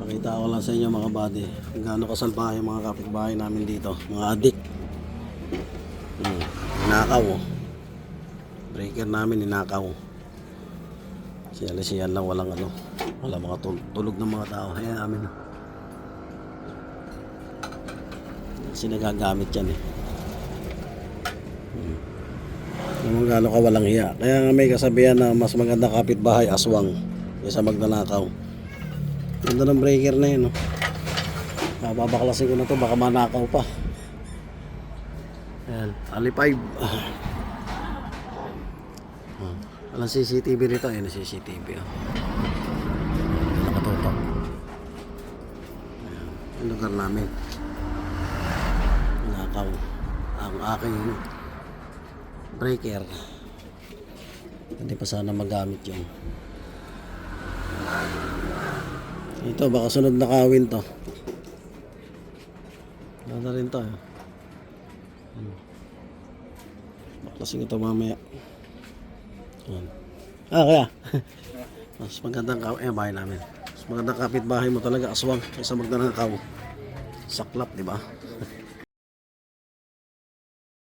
Pakita ko lang sa inyo mga buddy kung gaano kasalbahe yung mga kapitbahay namin dito, mga adik. Ninakaw oh. Breaker namin ninakaw. Siya lang walang ano, wala mga tulog ng mga tao. Ayan namin. Kasi nagagamit yan eh. Naman gaano ka walang hiya. Kaya nga may kasabihan na mas maganda kapitbahay aswang kaysa magnanakaw. Ganda ng breaker na yun, no? Babaklasin ko na to, baka manakaw pa. Ayan, Ali 5. Walang CCTV rito. Ayan, CCTV. Nakatutok. Ayan, yung lugar namin. Nakaw ang aking breaker. Hindi pa sana magamit yun. Ito, baka sunod na kawin to. Ganda rin to. Baklasin ito mamaya. Kaya mas magandang bahay namin. Mas magandang kapitbahay mo talaga aswang kaysa magnanakaw. Saklap, di ba?